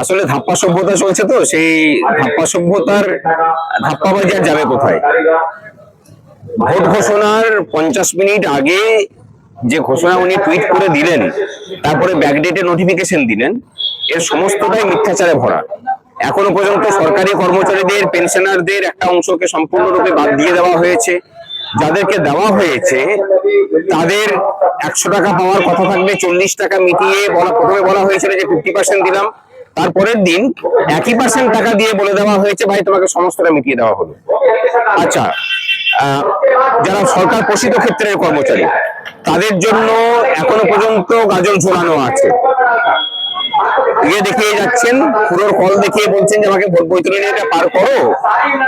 আসলে ধাপ্পা সভ্যতা চলছে, তো সেই ধাপ্পা সভ্যতার ধাপ্পাবাজি আর যাবে কোথায়? ভোট ঘোষণার 50 মিনিট আগে যে ঘোষণা উনি টুইট করে দিলেন, তারপরে ব্যাকডেটে নোটিফিকেশন দিলেন, এর সমস্তটাই মিথ্যাচারে ভরা। এখনো পর্যন্ত সরকারি কর্মচারীদের, পেনশনারদের একটা অংশকে সম্পূর্ণরূপে বাদ দিয়ে দেওয়া হয়েছে। যাদেরকে দেওয়া হয়েছে তাদের 100 টাকা পাওয়ার কথা থাকবে 40 টাকা মিটিয়ে প্রথমে বলা হয়েছিল যে 50% দিলাম, তারপরের দিন 1% টাকা দিয়ে বলে দেওয়া হয়েছে ভাই তোমাকে সমস্তটা মিটিয়ে দেওয়া হলো। আচ্ছা, যারা সরকার পোষিত ক্ষেত্রের কর্মচারী তাদের জন্য এখনো পর্যন্ত গাজর ঝোলানো আছে। দেখিয়ে যাচ্ছেন, পুরোর কল দেখিয়ে বলছেন যে আমাকে বৈতরণীটা পার করো,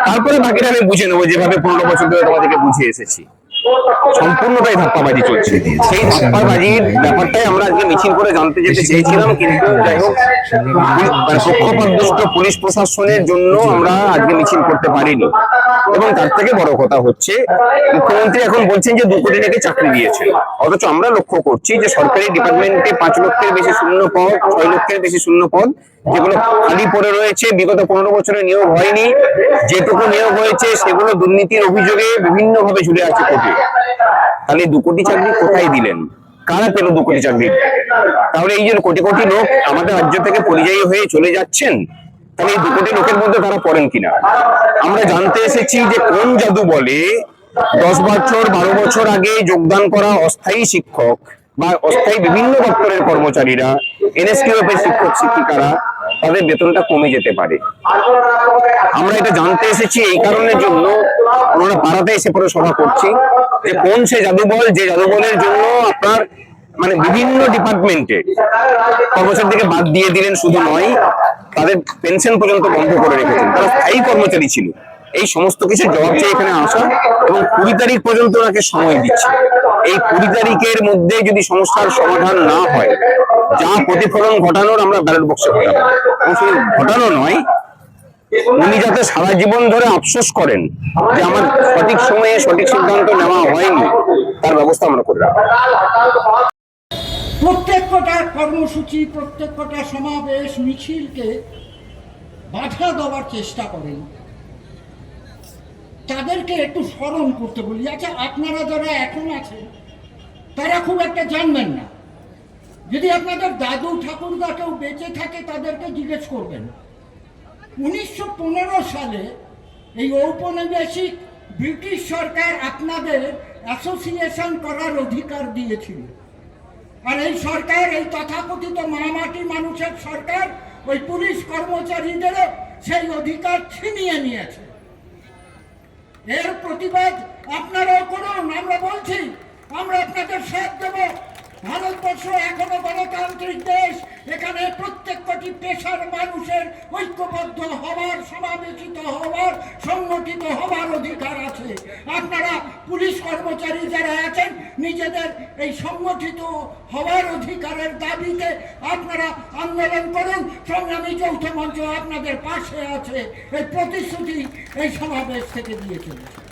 তারপরে বাকিটা আমি বুঝে নেবো, যেভাবে 15 বছর ধরে তোমাদেরকে বুঝিয়ে এসেছি। সম্পূর্ণটাই ধাপ্পাবাজি চলছে। সেই ধাপ্পাবাজির ব্যাপারটাই আমরা আজকে মিছিল করে জানতে যেতে চেয়েছিলাম, কিন্তু যাই হোক পক্ষপাতদুষ্ট পুলিশ প্রশাসনের জন্য আমরা আজকে মিছিল করতে পারিনি। এবং তার থেকে বড় কথা হচ্ছে, মুখ্যমন্ত্রী এখন বলছেন যে 2 কোটি টাকা চাকরি দিয়েছেন, অথচ আমরা লক্ষ্য করছি যে সরকারি ডিপার্টমেন্টে 5 লক্ষের বেশি শূন্য পদ, 6 লক্ষের বেশি শূন্য পদ যেগুলো খালি পড়ে রয়েছে, বিগত 15 বছরে নিয়োগ হয়নি। যেটুকু নিয়োগ হয়েছে সেগুলো দুর্নীতির অভিযোগে বিভিন্ন ভাবে ঝুলে আছে কোর্টে। তাহলে 2 কোটি চাকরি কোথায় দিলেন? কারা পেল 2 কোটি চাকরি? তাহলে এই যে কোটি কোটি লোক আমাদের রাজ্য থেকে পরিযায়ী হয়ে চলে যাচ্ছেন, তাহলে এই 2 কোটি লোকের মধ্যে তারা পড়েন কিনা? আমরা জানতে এসেছি যে কোন জাদু বলে 10 বছর 12 বছর আগে যোগদান করা অস্থায়ী শিক্ষক বা অস্থায়ী বিভিন্ন দপ্তরের কর্মচারীরা, এনএসকিউএফ এর শিক্ষক শিক্ষিকারা, তাদের বেতনটা কমে যেতে পারে। আমরা এটা জানতে এসেছি এই কারণের জন্য, আমরা পাড়াতে এসে পরে সভা করছি যে কোন সে জাদুবল, যে জাদুবলের জন্য আপনার বিভিন্ন ডিপার্টমেন্টে কর্মচারীদেরকে বাদ দিয়ে দিলেন। শুধু নয়, তাদের পেনশন পর্যন্ত বন্ধ করে রেখেছেন। তারা স্থায়ী কর্মচারী ছিল। এই সমস্ত কিছুর জবাব চেয়ে এখানে আসা, এবং 20 তারিখ পর্যন্ত ওনাকে সময় দিচ্ছে। এই 20 তারিখের মধ্যে যদি সমস্যার সমাধান না হয়, যা প্রতিফলন ঘটানোর আমরা ব্যালট বক্সে ঘটাবো। শুধু ঘটানো নয়, উনি যাতে সারা জীবন ধরে আফসোস করেন যে আমার সঠিক সময়ে সঠিক সিদ্ধান্ত নেওয়া হয়নি, তার ব্যবস্থা আমরা করে রাখবো। প্রত্যেকটা কর্মসূচি, প্রত্যেকটা সমাবেশ, মিছিলকে বাধা দেওয়ার চেষ্টা করেন। তাদেরকে একটু স্মরণ করতে বলি। আচ্ছা, আপনারা যারা এখন আছেন তারা খুব একটা জানবেন না। যদি আপনাদের দাদু ঠাকুরদা কেউ বেঁচে থাকে তাদেরকে জিজ্ঞেস করবেন। 1915 সালে এই ঔপনিবেশিক ব্রিটিশ সরকার আপনাদের অ্যাসোসিয়েশন করার অধিকার দিয়েছিল। আর এই সরকার, এই তথাকথিত মামাটি মানুষের সরকার, ওই পুলিশ কর্মচারীদেরও সেই অধিকার ছিনিয়ে নিয়েছে। এর প্রতিবাদ আপনারাও করুন। আমরা বলছি, আমরা আপনাদের সাথ দেব। ভারতবর্ষ এখনো গণতান্ত্রিক দেশ। এখানে প্রত্যেকটি পেশার মানুষের ঐক্যবদ্ধ হওয়ার, সমাবেশিত হওয়ার, সংগঠিত হওয়ার অধিকার আছে। আপনারা পুলিশ কর্মচারী যারা আছেন, নিজেদের এই সংগঠিত হওয়ার অধিকারের দাবিতে আপনারা আন্দোলন করুন। সংগ্রামী যৌথ মঞ্চ আপনাদের পাশে আছে। এই প্রতিশ্রুতি এই সমাবেশ থেকে দিয়ে চলেছে।